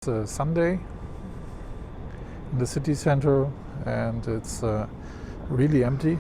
It's Sunday in the city center and it's really empty.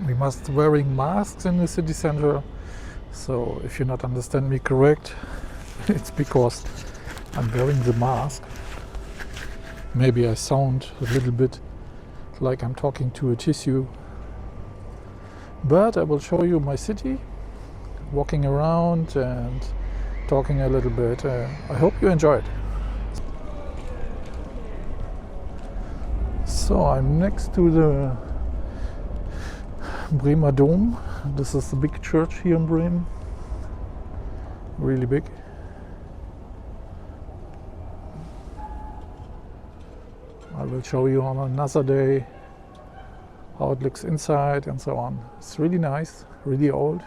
We must wearing masks in the city center, so if you not understand me correct, it's because I'm wearing the mask. Maybe I sound a little bit like I'm talking to a tissue, but I will show you my city, walking around and talking a little bit. I hope you enjoy it. So I'm next to the Bremer Dome. This is the big church here in Bremen, really big. I will show you on another day how it looks inside and so on. It's really nice, really old.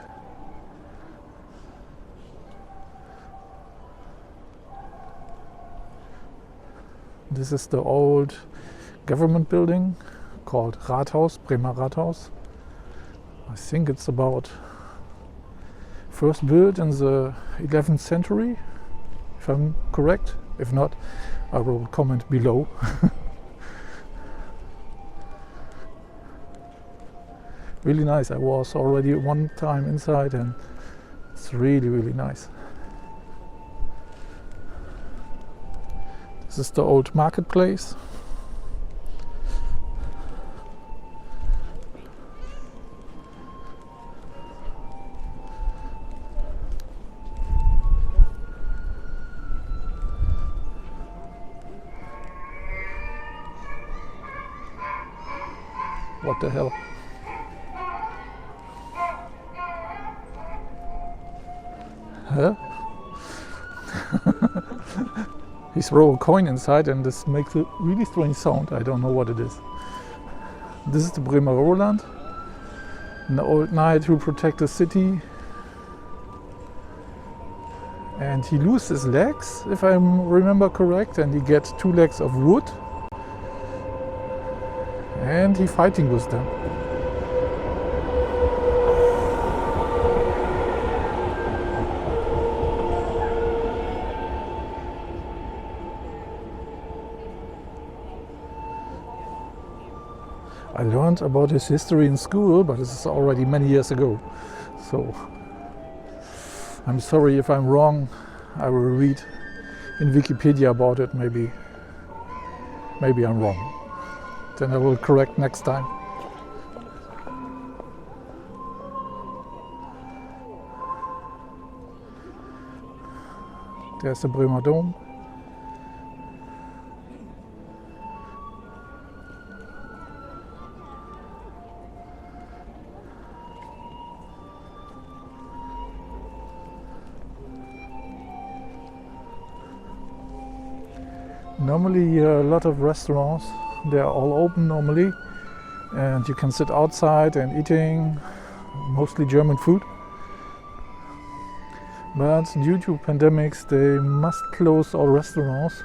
This is the old government building called Rathaus, Bremer Rathaus. I think it's about first built in the 11th century, if I'm correct. If not, I will comment below. Really nice. I was already one time inside and it's really, really nice. This is the old marketplace. What the hell? Huh? He throw a coin inside and this makes a really strange sound. I don't know what it is. This is the Bremer Roland, an old knight who protect the city. And he loses his legs, if I remember correct, and he gets 2 legs of wood. And he fighting with them. I learned about his history in school, but this is already many years ago. So I'm sorry if I'm wrong. I will read in Wikipedia about it. Maybe I'm wrong. Then I will correct next time. There's the Bremer Dome. Normally a lot of restaurants, they are all open normally and you can sit outside and eating mostly German food. But due to pandemics they must close all restaurants.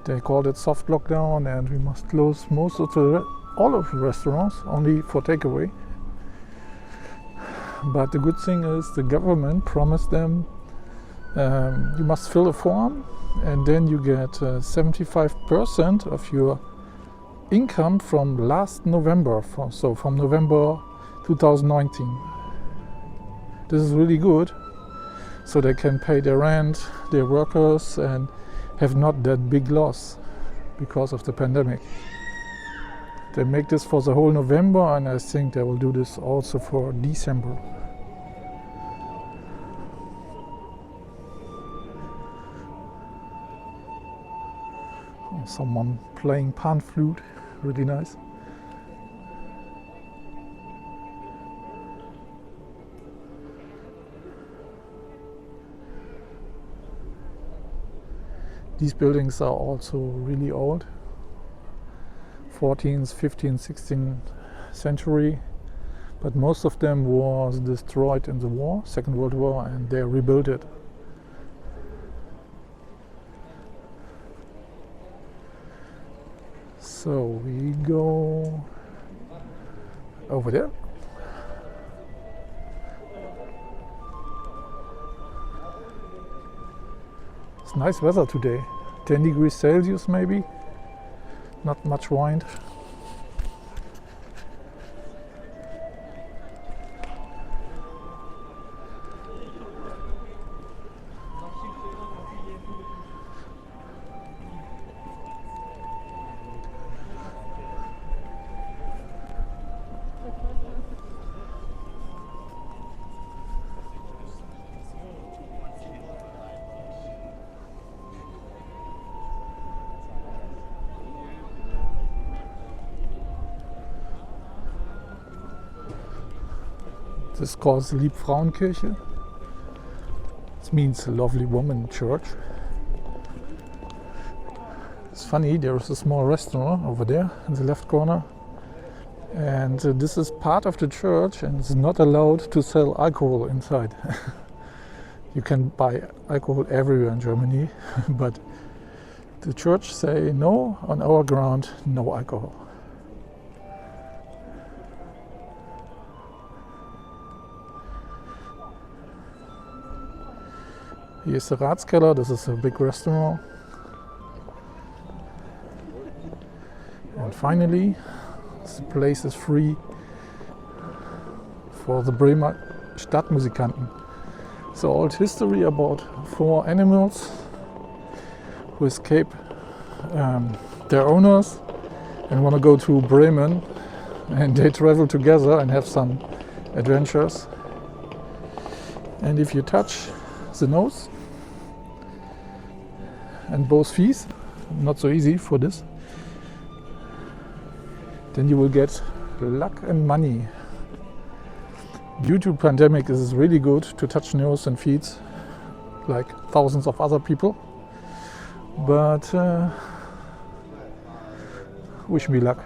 They called it soft lockdown and we must close all of the restaurants only for takeaway. But the good thing is the government promised them you must fill a form and then you get 75% of your income from last November, so from November 2019. This is really good, so they can pay their rent, their workers, and have not that big loss because of the pandemic. They make this for the whole November, and I think they will do this also for December. Someone playing pan flute, really nice. These buildings are also really old, 14th, 15th, 16th century, but most of them was destroyed in the war, Second World War, and they rebuilt it. So we go over there. It's nice weather today. 10 degrees Celsius maybe. Not much wind. This is called the Liebfrauenkirche. It means lovely woman church. It's funny, there is a small restaurant over there in the left corner. And this is part of the church and it's not allowed to sell alcohol inside. You can buy alcohol everywhere in Germany, but the church say no, on our ground, no alcohol. Here's the Ratskeller, this is a big restaurant. And finally, the place is free for the Bremer Stadtmusikanten. It's an old history about 4 animals who escape their owners and want to go to Bremen, and they travel together and have some adventures. And if you touch the nose and both feet, not so easy for this, then you will get luck and money. Due to pandemic, it is really good to touch nose and feet like thousands of other people, but wish me luck.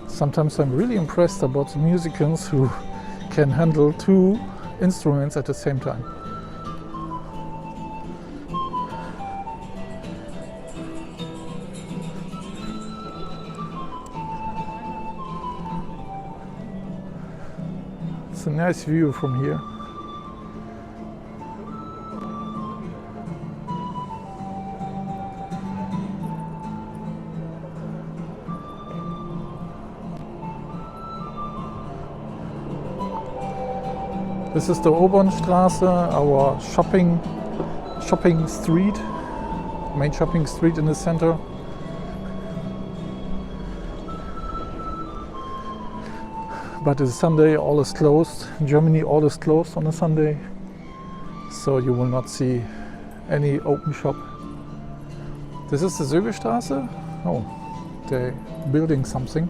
Sometimes I'm really impressed about the musicians who can handle 2 instruments at the same time. It's a nice view from here. This is the Obernstraße, our shopping street, main shopping street in the center. But it's Sunday, all is closed. In Germany, all is closed on a Sunday, so you will not see any open shop. This is the Sögestraße. Oh, they're building something.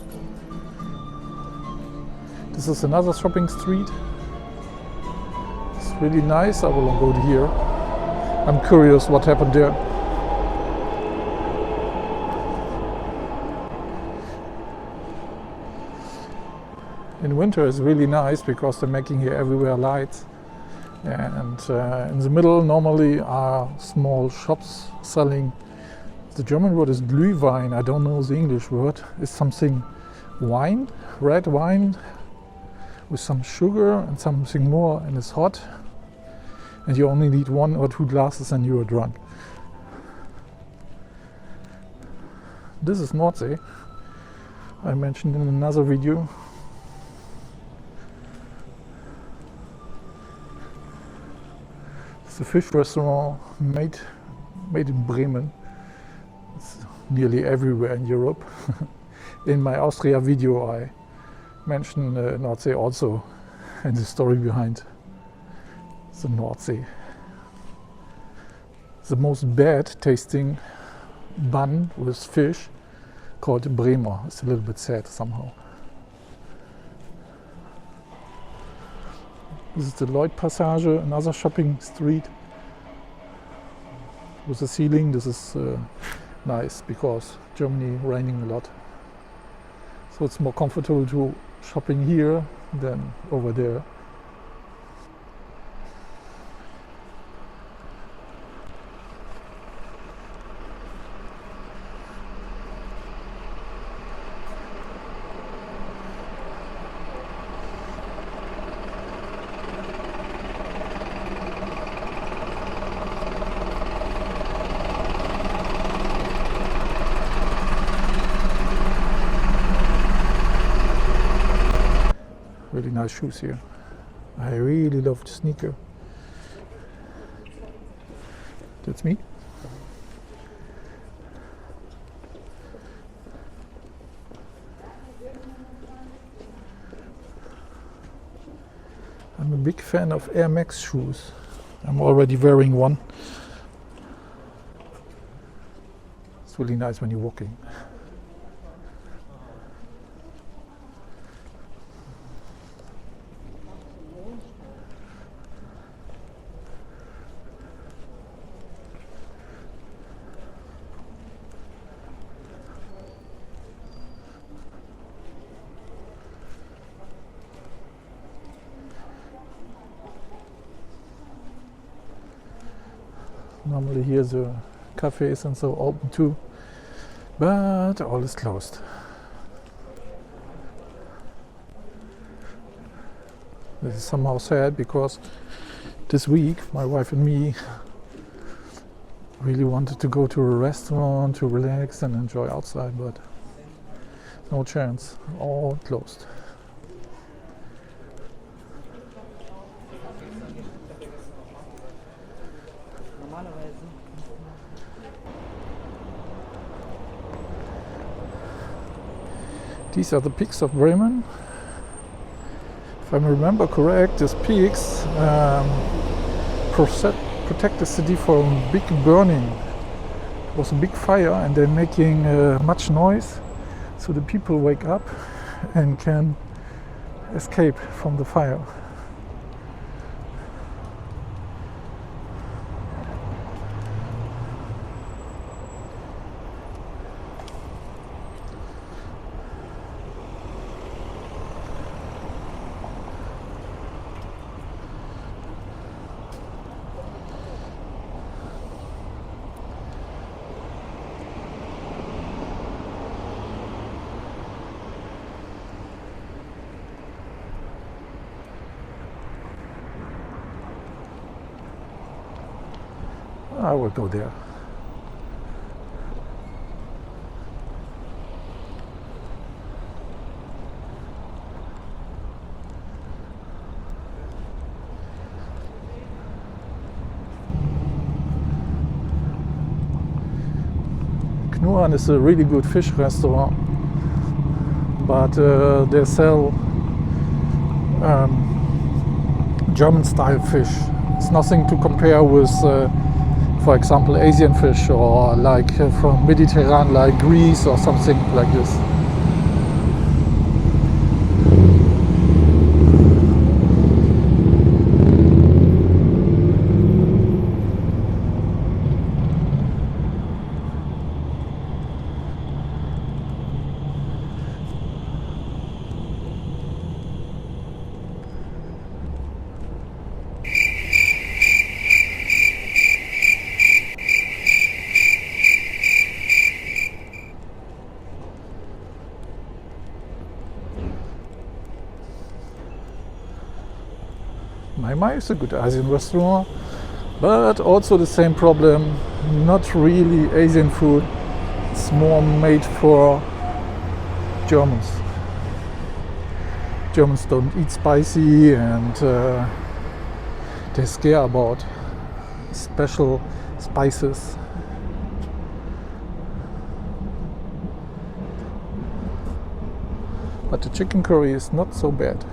This is another shopping street. Really nice. I will go here. I'm curious what happened there. In winter it's really nice because they're making here everywhere lights, and in the middle normally are small shops selling. The German word is Glühwein. I don't know the English word. It's something wine, red wine with some sugar and something more, and it's hot. And you only need 1 or 2 glasses and you are drunk. This is Nordsee. I mentioned in another video. It's a fish restaurant made in Bremen. It's nearly everywhere in Europe. In my Austria video I mentioned Nordsee also, and the story behind the Nordsee. the most bad tasting bun with fish called Bremer. It's a little bit sad somehow. This is the Lloyd Passage, another shopping street with a ceiling. This is nice because Germany raining a lot. So it's more comfortable to shopping here than over there. Really nice shoes here. I really love the sneaker. That's me. I'm a big fan of Air Max shoes. I'm already wearing one. It's really nice when you're walking. Normally here the cafes and so open too, but all is closed. This is somehow sad because this week my wife and me really wanted to go to a restaurant to relax and enjoy outside, but no chance, all closed. These are the peaks of Bremen. If I remember correct, these peaks protect the city from big burning. It was a big fire and they're making much noise, so the people wake up and can escape from the fire. I will go there. Knuran is a really good fish restaurant, but they sell German style fish. It's nothing to compare with for example, Asian fish or like from Mediterranean, like Greece or something like this. Mai is a good Asian restaurant, but also the same problem, not really Asian food, it's more made for Germans. Germans don't eat spicy and they scare about special spices. But the chicken curry is not so bad.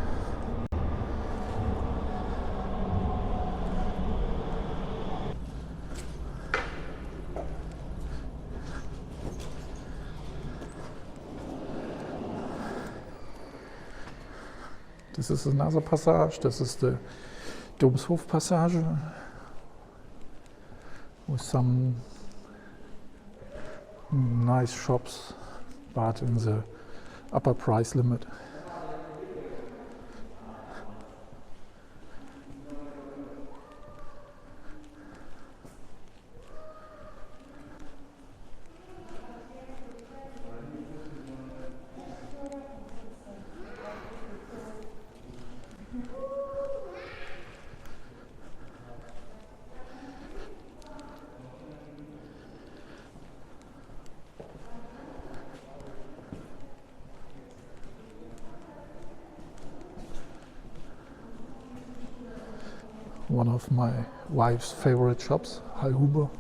This is another passage. This is the Domshof passage with some nice shops, but in the upper price limit. One of my wife's favorite shops, Hallhuber.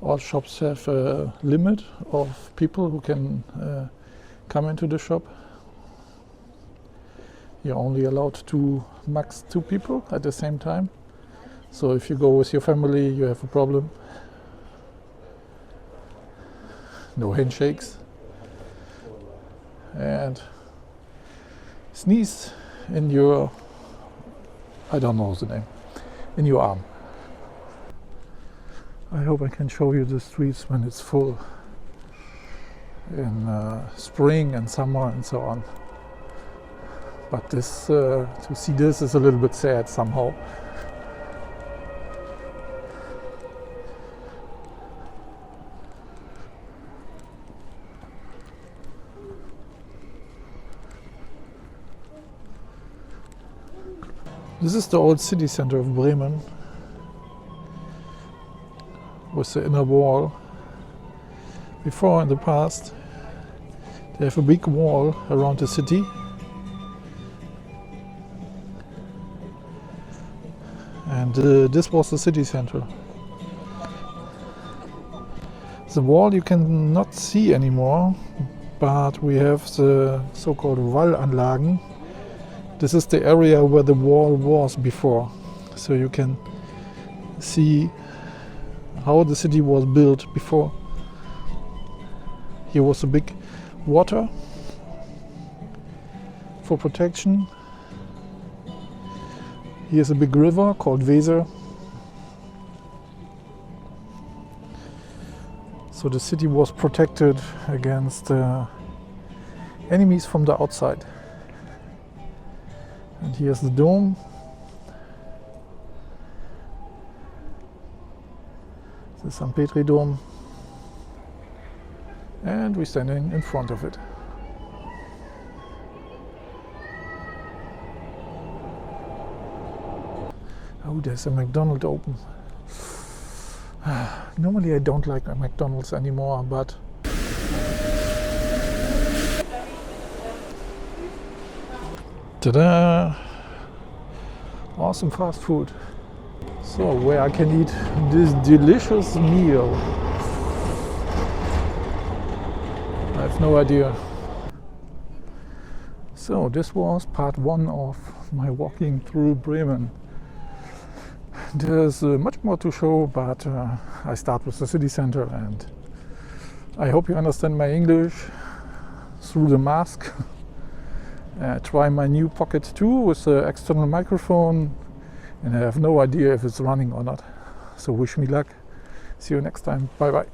All shops have a limit of people who can come into the shop. You're only allowed to max 2 people at the same time. So if you go with your family, you have a problem. No handshakes. And sneeze in your, I don't know the name, in your arm. I hope I can show you the streets when it's full in spring and summer and so on. But this, to see this is a little bit sad somehow. This is the old city center of Bremen with the inner wall. Before, in the past, they have a big wall around the city. And this was the city center. The wall you cannot see anymore, but we have the so-called Wallanlagen. This is the area where the wall was before, so you can see how the city was built before. Here was a big water for protection. Here's a big river called Weser. So the city was protected against enemies from the outside. And here's the dome. The St. Petri Dome. And we're standing in front of it. Oh, there's a McDonald's open. Normally I don't like McDonald's anymore, but ta-da! Awesome fast food. So, where I can eat this delicious meal. I have no idea. So, this was part 1 of my walking through Bremen. There's much more to show, but I start with the city center, and I hope you understand my English through the mask. Try my new Pocket 2 with the external microphone, and I have no idea if it's running or not. So wish me luck. See you next time. Bye bye.